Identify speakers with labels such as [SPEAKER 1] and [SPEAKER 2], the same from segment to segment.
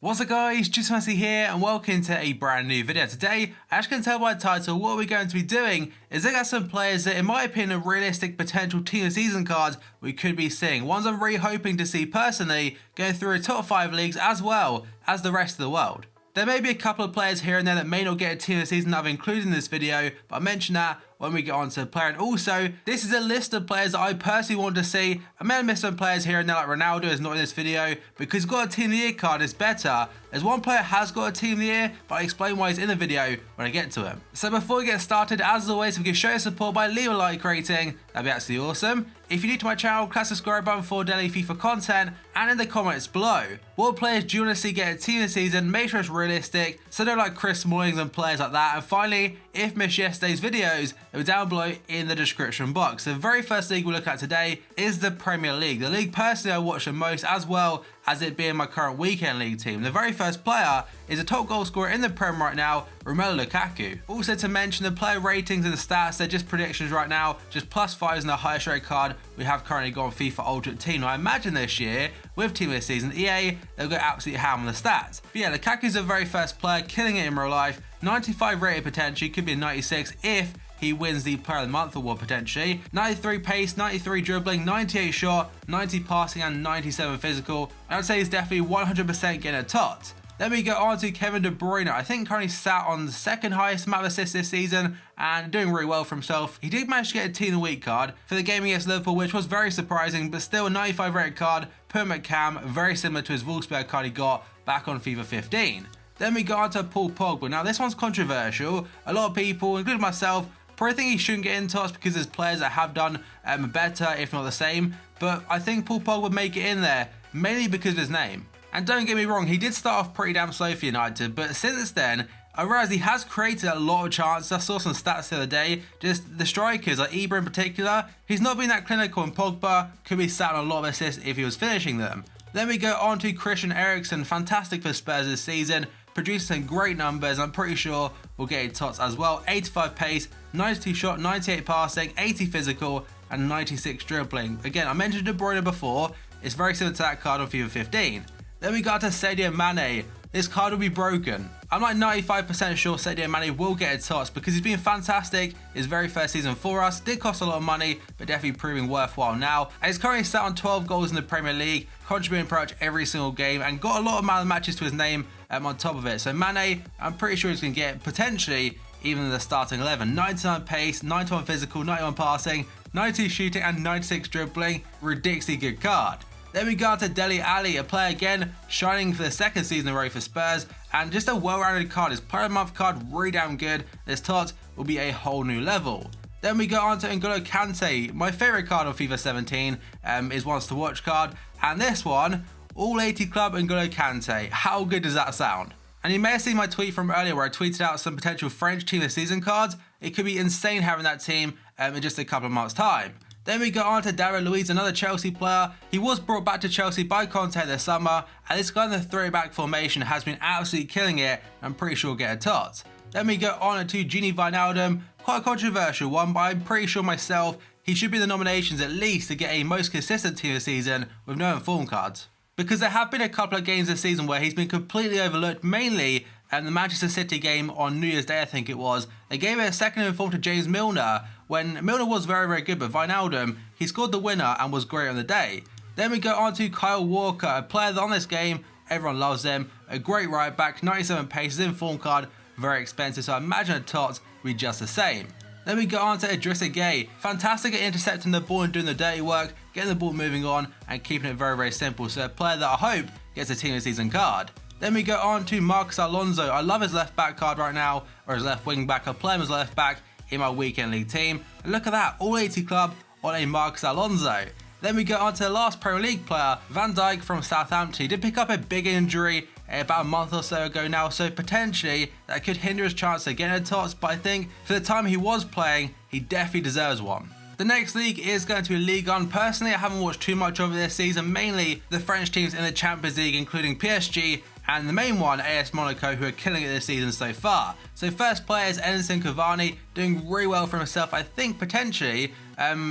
[SPEAKER 1] What's up guys, Jim Yosef here and welcome to a brand new video. Today, as you can tell by the title, what we're going to be doing is look at some players that in my opinion are realistic potential team of season cards we could be seeing. Ones I'm really hoping to see personally going through top 5 leagues as well as the rest of the world. There may be a couple of players here and there that may not get a team of the season that I've included in this video, but I'll mention that when we get on to the player. And also, this is a list of players that I personally want to see. I may have missed some players here and there, like Ronaldo is not in this video because he's got a team of the year card is better. As one player has got a team of the year, but I'll explain why he's in the video when I get to him. So before we get started, as always, if you can show your support by leaving a like rating, that'd be absolutely awesome. If you're new to my channel, click the subscribe button for daily FIFA content, and in the comments below, what players do you want to see get a team of the season? Make sure it's realistic, so don't like Chris Smalling and players like that. And finally, if you missed yesterday's videos, they're down below in the description box. The very first league we'll look at today is the Premier League. The league personally I watch the most, as well as it being my current weekend league team. The very first player is a top goal scorer in the Prem right now, Romelu Lukaku. Also to mention the player ratings and the stats, they're just predictions right now, just +5s in the highest rated card we have currently got on FIFA Ultimate Team. Now I imagine this year, with Team of the Season EA, they'll go absolutely ham on the stats. But yeah, Lukaku's the very first player, killing it in real life, 95 rated potentially, could be a 96 if he wins the Player of the Month award potentially. 93 pace, 93 dribbling, 98 shot, 90 passing and 97 physical. I would say he's definitely 100% getting a tot. Then we go on to Kevin De Bruyne. I think currently sat on the second highest amount of assists this season and doing really well for himself. He did manage to get a Team of the Week card for the game against Liverpool, which was very surprising, but still a 95 rated card, put him at cam, very similar to his Wolfsburg card he got back on FIFA 15. Then we go on to Paul Pogba. Now this one's controversial. A lot of people, including myself, probably think he shouldn't get into us because there's players that have done better, if not the same. But I think Paul Pogba would make it in there, mainly because of his name. And don't get me wrong, he did start off pretty damn slow for United, but since then, I realised he has created a lot of chances. I saw some stats the other day, just the strikers, like Ibra in particular, he's not been that clinical, and Pogba could be sat on a lot of assists if he was finishing them. Then we go on to Christian Eriksen, fantastic for Spurs this season, producing some great numbers. I'm pretty sure we'll get a tots as well. 85 pace, 92 shot, 98 passing, 80 physical, and 96 dribbling. Again, I mentioned De Bruyne before, it's very similar to that card on FIFA 15. Then we got to Sadio Mane. This card will be broken. I'm like 95% sure Sadio Mane will get a tots because he's been fantastic his very first season for us. Did cost a lot of money, but definitely proving worthwhile now. And he's currently sat on 12 goals in the Premier League, contributing pretty much every single game, and got a lot of man of the matches to his name on top of it. So Mane, I'm pretty sure he's going to get potentially even the starting 11. 99 pace, 91 physical, 91 passing, 92 shooting, and 96 dribbling. Ridiculously good card. Then we got to Dele Alli, a player again shining for the second season in a row for Spurs, and just a well-rounded card. His Player of the Month card really damn good. This tot will be a whole new level. Then we go on to N'Golo Kante. My favourite card on FIFA 17 is Wants to Watch card, and this one, All 80 Club N'Golo Kante. How good does that sound? And you may have seen my tweet from earlier where I tweeted out some potential French team of the season cards. It could be insane having that team in just a couple of months' time. Then we go on to David Luiz, another Chelsea player. He was brought back to Chelsea by Conte this summer, and this guy in the throwback formation has been absolutely killing it. I'm pretty sure he'll get a tot. Then we go on to Gini Wijnaldum, quite a controversial one, but I'm pretty sure myself he should be in the nominations at least to get a most consistent team of the season with no informed cards. Because there have been a couple of games this season where he's been completely overlooked, mainly the Manchester City game on New Year's Day, I think it was. They gave it a second inform to James Milner, when Milner was very, very good, but Wijnaldum, he scored the winner and was great on the day. Then we go on to Kyle Walker, a player that on this game, everyone loves him. A great right back, 97 pace, his inform card, very expensive, so I imagine a tot will be just the same. Then we go on to Idrissa Gueye, fantastic at intercepting the ball and doing the dirty work, getting the ball moving on and keeping it very, very simple. So a player that I hope gets a team of the season card. Then we go on to Marcos Alonso. I love his left back card right now, or his left wing back. I play him as left back in my weekend league team. And look at that, all 80 club on a Marcos Alonso. Then we go on to the last Premier League player, Van Dijk from Southampton. He did pick up a big injury about a month or so ago now, so potentially that could hinder his chance of getting a tots, but I think for the time he was playing, he definitely deserves one. The next league is going to be Ligue 1. Personally, I haven't watched too much of it this season, mainly the French teams in the Champions League, including PSG and the main one, AS Monaco, who are killing it this season so far. So first player is Edinson Cavani, doing really well for himself. I think potentially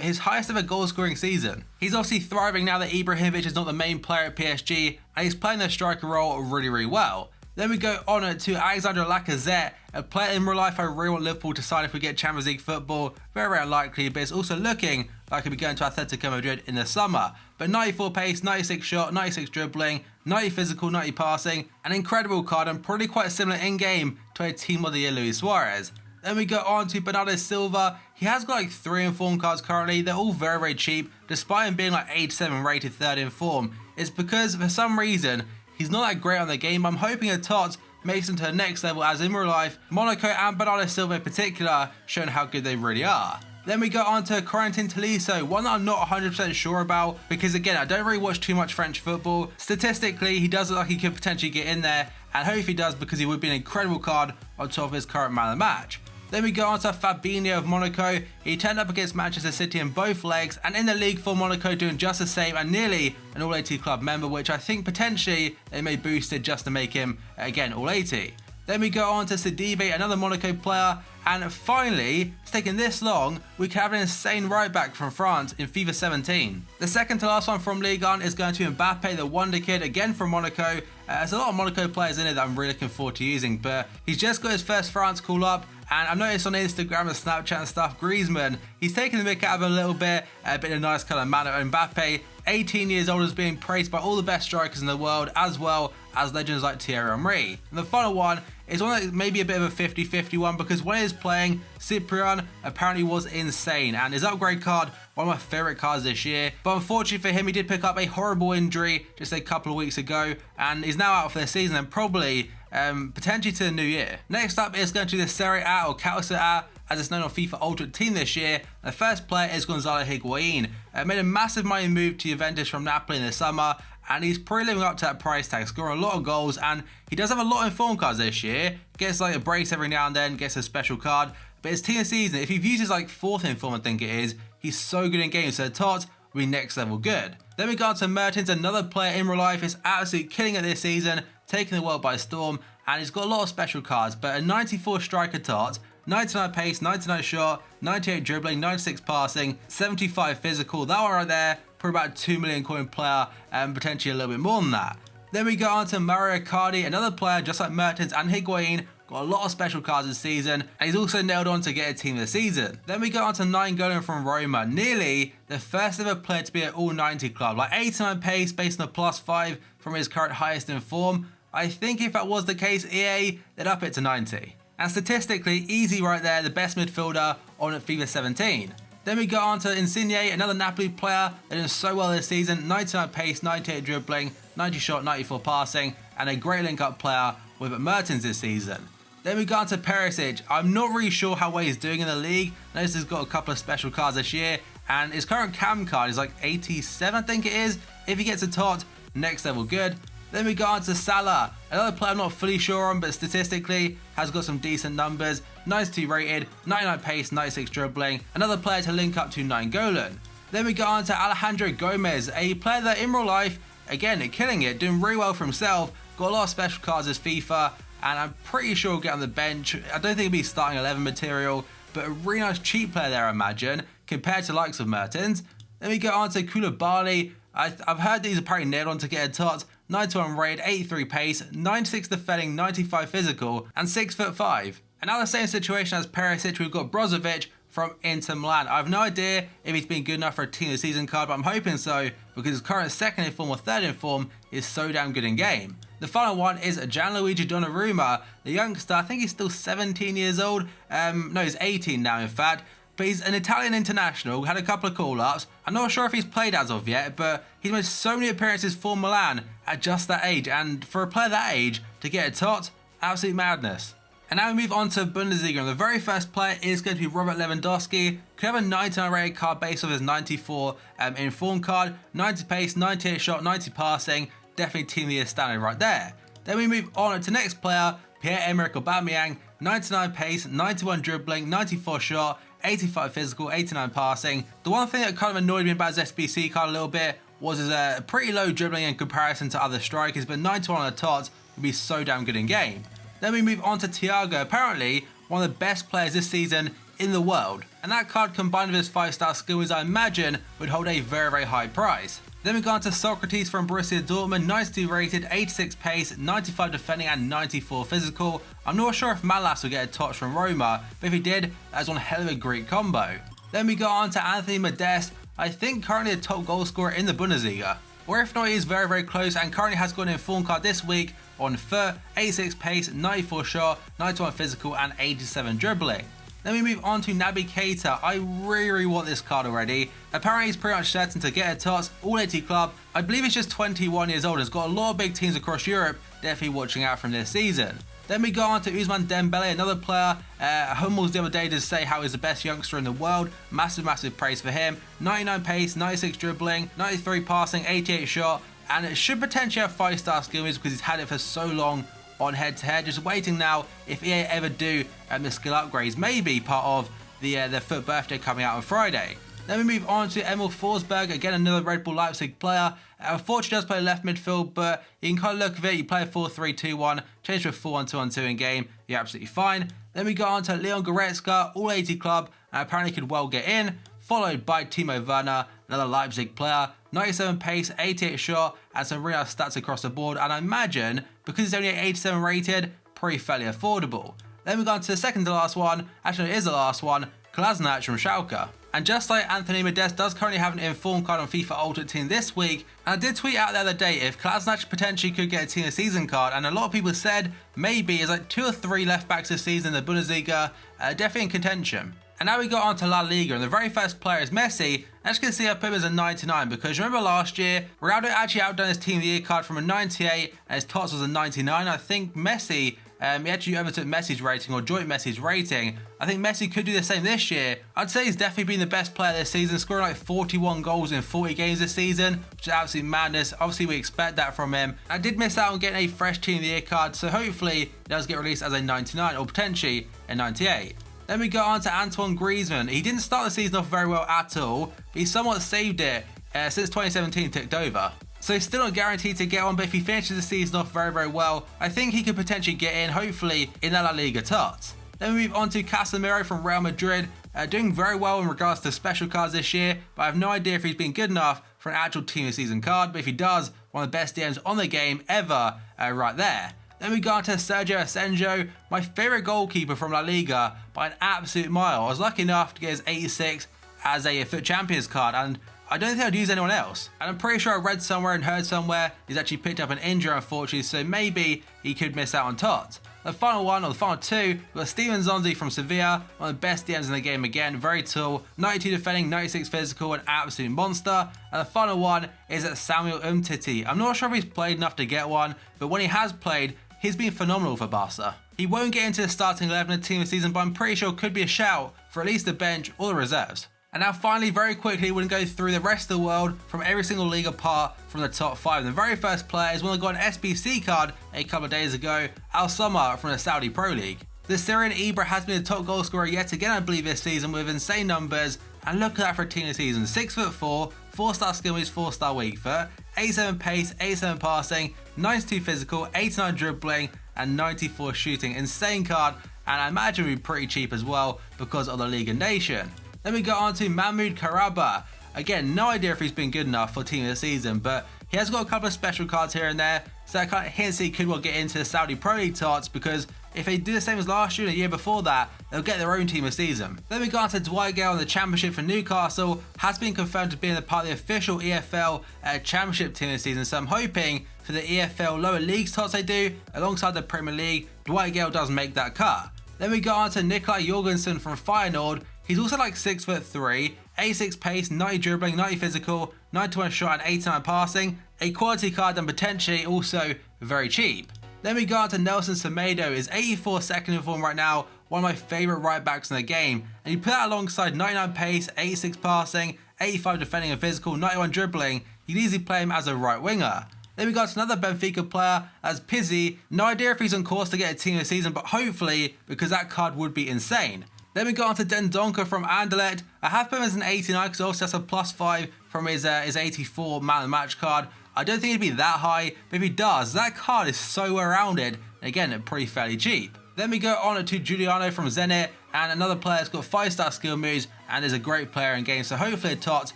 [SPEAKER 1] his highest ever goal scoring season. He's obviously thriving now that Ibrahimovic is not the main player at PSG, and he's playing the striker role really well. Then we go on to Alexander Lacazette, a player in real life I really want Liverpool to sign if we get Champions League football. Very unlikely, but it's also looking like he'll be going to Atletico Madrid in the summer. But 94 pace, 96 shot, 96 dribbling, 90 physical, 90 passing, an incredible card and probably quite similar in-game to a Team of the Year Luis Suarez. Then we go on to Bernardo Silva. He has got like 3 informed cards currently. They're all very cheap, despite him being like 87 rated 3rd in form. It's because for some reason, he's not that great on the game. I'm hoping a TOTS makes him to the next level, as in real life, Monaco and Bernardo Silva in particular showing how good they really are. Then we go on to Corentin Tolisso, one that I'm not 100% sure about because again, I don't really watch too much French football. Statistically, he does look like he could potentially get in there, and hope he does because he would be an incredible card on top of his current man of the match. Then we go on to Fabinho of Monaco. He turned up against Manchester City in both legs and in the league for Monaco doing just the same and nearly an All-80 club member, which I think potentially they may boost it just to make him, again, All-80. Then we go on to Sidibe, another Monaco player, and finally, it's taken this long, we can have an insane right back from France in FIFA 17. The second to last one from Ligue 1 is going to be Mbappe, the wonder kid, again from Monaco. There's a lot of Monaco players in it that I'm really looking forward to using, but he's just got his first France call up. And I've noticed on Instagram and Snapchat and stuff, Griezmann, he's taking the mick out of him a little bit in a nice kind of manner. Mbappe, 18 years old, is being praised by all the best strikers in the world, as well as legends like Thierry Henry. And the final one is one that maybe a bit of a 50-50 one, because when he was playing, Distrion apparently was insane. And his upgrade card, one of my favourite cards this year. But unfortunately for him, he did pick up a horrible injury just a couple of weeks ago, and is now out for the season and probably potentially to the new year. Next up is going to be the Serie A or Calcio A, as it's known on FIFA Ultimate Team this year. The first player is Gonzalo Higuain. Made a massive money move to Juventus from Napoli in the summer, and he's probably living up to that price tag, scoring a lot of goals, and he does have a lot of inform cards this year. Gets like a brace every now and then, gets a special card, but his team of season, if you've used his like 4th inform, I think it is, he's so good in games, so the TOTS will be next level good. Then we go on to Mertens, another player in real life, is absolutely killing it this season, taking the world by storm, and he's got a lot of special cards, but a 94 striker TOTS, 99 pace, 99 shot, 98 dribbling, 96 passing, 75 physical, that one right there, for about 2 million coin player, and potentially a little bit more than that. Then we go on to Mario Icardi, another player just like Mertens and Higuain, got a lot of special cards this season, and he's also nailed on to get a team of the season. Then we go on to Nainggolan from Roma, nearly the first ever player to be at all 90 club, like 89 pace based on a +5 from his current highest in form. I think if that was the case, EA, they'd up it to 90. And statistically, easy right there, the best midfielder on FIFA 17. Then we go on to Insigne, another Napoli player that did so well this season, 99 pace, 98 dribbling, 90 shot, 94 passing, and a great link-up player with Mertens this season. Then we go on to Perisic. I'm not really sure how well he's doing in the league. Notice he's got a couple of special cards this year, and his current cam card is like 87, I think it is. If he gets a TOT, next level good. Then we go on to Salah, another player I'm not fully sure on, but statistically has got some decent numbers. 92 rated, 99 pace, 96 dribbling, another player to link up to Nainggolan. Then we go on to Alejandro Gomez, a player that in real life, again, killing it, doing really well for himself, got a lot of special cards as FIFA, and I'm pretty sure he'll get on the bench. I don't think he'll be starting 11 material, but a really nice cheap player there, I imagine, compared to the likes of Mertens. Then we go on to Koulibaly. I've heard that he's apparently nailed on to get a TOT. 91 rated, 83 pace, 96 defending, 95 physical, and 6'5". And now the same situation as Perisic, we've got Brozovic from Inter Milan. I have no idea if he's been good enough for a team of the season card, but I'm hoping so, because his current 2nd in form or 3rd in form is so damn good in game. The final one is Gianluigi Donnarumma, the youngster. I think he's still 17 years old. No, he's 18 now, in fact. But he's an Italian international, had a couple of call-ups. I'm not sure if he's played as of yet, but he's made so many appearances for Milan at just that age. And for a player that age, to get a TOT, absolute madness. And now we move on to Bundesliga, and the very first player is going to be Robert Lewandowski. Could have a 99 rated card based off his 94 inform card, 90 pace, 98 shot, 90 passing, definitely team of the year standard right there. Then we move on to the next player, Pierre-Emerick Aubameyang, 99 pace, 91 dribbling, 94 shot, 85 physical, 89 passing. The one thing that kind of annoyed me about his SBC card a little bit was his pretty low dribbling in comparison to other strikers, but 91 on the TOTS would be so damn good in game. Then we move on to Thiago, apparently one of the best players this season in the world. And that card combined with his 5-star skills, I imagine, would hold a very, very high price. Then we go on to Socrates from Borussia Dortmund, 92 rated, 86 pace, 95 defending and 94 physical. I'm not sure if Malas will get a touch from Roma, but if he did, that's one hell of a great combo. Then we go on to Anthony Modeste, I think currently the top goal scorer in the Bundesliga. Or if not, he is very, very close and currently has got an informed card this week on foot, 86 pace, 94 shot, 91 physical and 87 dribbling. Then we move on to Naby Keita. I really want this card already. Apparently he's pretty much certain to get a tots, all 80 club. I believe he's just 21 years old, has got a lot of big teams across Europe, definitely watching out from this season. Then we go on to Ousmane Dembele, another player. Hummels the other day did say how he's the best youngster in the world. Massive praise for him. 99 pace, 96 dribbling, 93 passing, 88 shot. And it should potentially have 5-star skills because he's had it for so long on head-to-head. Just waiting now if EA ever do the skill upgrades, maybe part of their FUT birthday coming out on Friday. Then we move on to Emil Forsberg, again another Red Bull Leipzig player. Unfortunately does play left midfield, but you can kind of look at it, you play a 4-3-2-1, change to a 4-1-2-1-2 in game, you're absolutely fine. Then we go on to Leon Goretzka, all 80 club, and apparently could well get in, followed by Timo Werner, another Leipzig player, 97 pace, 88 shot, and some really nice stats across the board, and I imagine, because it's only 87 rated, pretty fairly affordable. Then we go on to the second to last one, actually it is the last one, Kolasinac from Schalke. And just like Anthony Modeste does currently have an informed card on FIFA Ultimate Team this week, and I did tweet out the other day if Kolasinac potentially could get a Team of the Season card, and a lot of people said maybe it's like 2 or 3 left backs this season in the Bundesliga, definitely in contention. And now we got on to La Liga, and the very first player is Messi. As you can see, I put him as a 99 because remember last year, Ronaldo actually outdone his Team of the Year card from a 98 and his tots was a 99. I think Messi, he actually overtook Messi's rating or joint Messi's rating. I think Messi could do the same this year. I'd say he's definitely been the best player this season, scoring like 41 goals in 40 games this season, which is absolute madness. Obviously, we expect that from him. I did miss out on getting a fresh Team of the Year card, so hopefully it does get released as a 99 or potentially a 98. Then we go on to Antoine Griezmann. He didn't start the season off very well at all, but he somewhat saved it since 2017 ticked over. So he's still not guaranteed to get one, but if he finishes the season off very, very well, I think he could potentially get in, hopefully, in the La Liga tots. Then we move on to Casemiro from Real Madrid, doing very well in regards to special cards this year, but I have no idea if he's been good enough for an actual Team of the Season card, but if he does, one of the best DMs on the game ever, right there. Then we go on to Sergio Asenjo, my favourite goalkeeper from La Liga by an absolute mile. I was lucky enough to get his 86 as a FUT Champions card, and I don't think I'd use anyone else. And I'm pretty sure I read somewhere and heard somewhere he's actually picked up an injury, unfortunately, so maybe he could miss out on tots. The final one, or the final two, we've got Steven Zonzi from Sevilla, one of the best DMs in the game again, very tall, 92 defending, 96 physical, an absolute monster. And the final one is at Samuel Umtiti. I'm not sure if he's played enough to get one, but when he has played, he's been phenomenal for Barca. He won't get into the starting 11 of the Team of the Season, but I'm pretty sure could be a shout for at least the bench or the reserves. And now finally, very quickly, we're going to go through the rest of the world from every single league apart from the top 5. And the very first player is one that got an SBC card a couple of days ago, Al Samar from the Saudi Pro League. The Syrian Ibra has been the top goal scorer yet again, I believe, this season with insane numbers. And look at that for a Team of the Season. 6'4", 4-star skill moves, 4-star weak foot, 87 pace, 87 passing, 92 physical, 89 dribbling, and 94 shooting. Insane card, and I imagine it would be pretty cheap as well because of the Liga Nation. Then we go on to Mahmoud Karaba. Again, no idea if he's been good enough for Team of the Season, but he has got a couple of special cards here and there, so I kind of hints he could well get into the Saudi Pro League tots, because if they do the same as last year and the year before that, they'll get their own Team of the Season. Then we go on to Dwight Gale in the Championship for Newcastle, has been confirmed to be a part of the official EFL Championship Team of the Season, so I'm hoping for the EFL lower leagues tots they do, alongside the Premier League, Dwight Gale does make that cut. Then we go on to Nikolai Jorgensen from Feyenoord. He's also like 6'3", 86 pace, 90 dribbling, 90 physical, 91 shot and 89 passing. A quality card and potentially also very cheap. Then we go on to Nelson Semedo. Is 84 second in form right now, one of my favourite right backs in the game. And you put that alongside 99 pace, 86 passing, 85 defending and physical, 91 dribbling. You can easily play him as a right winger. Then we got another Benfica player as Pizzi. No idea if he's on course to get a Team of the Season, but hopefully, because that card would be insane. Then we got on to Dendoncker from Anderlecht. I have put him as an 89 because also has a +5 from his 84 man of the match card. I don't think it'd be that high, but if he does, that card is so well rounded. And again, pretty fairly cheap. Then we go on to Giuliano from Zenit, and another player that's got 5-star skill moves and is a great player in games, so hopefully a tot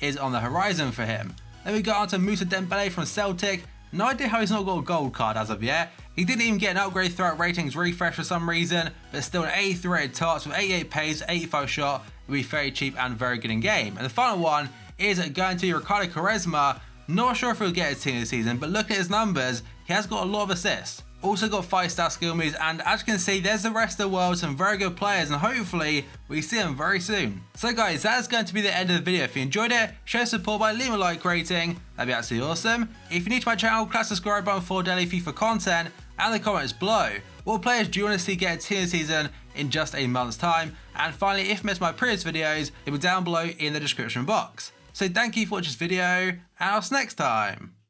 [SPEAKER 1] is on the horizon for him. Then we go on to Moussa Dembele from Celtic. No idea how he's not got a gold card as of yet. He didn't even get an upgrade throughout ratings refresh for some reason, but still an 83 rated tots with 88 pace, 85 shot, will be very cheap and very good in game. And the final one is going to be Ricardo Quaresma. Not sure if he'll get his team this season, but look at his numbers, he has got a lot of assists. Also got 5-star skill moves, and as you can see, there's the rest of the world, some very good players, and hopefully we see them very soon. So guys, that's going to be the end of the video. If you enjoyed it, show support by leaving a like rating, that'd be absolutely awesome. If you're new to my channel, click the subscribe button for daily FIFA content, and the comments below. What players do you want to see get a team this season in just a month's time? And finally, if you missed my previous videos, it will be down below in the description box. So thank you for watching this video, and I'll see you next time.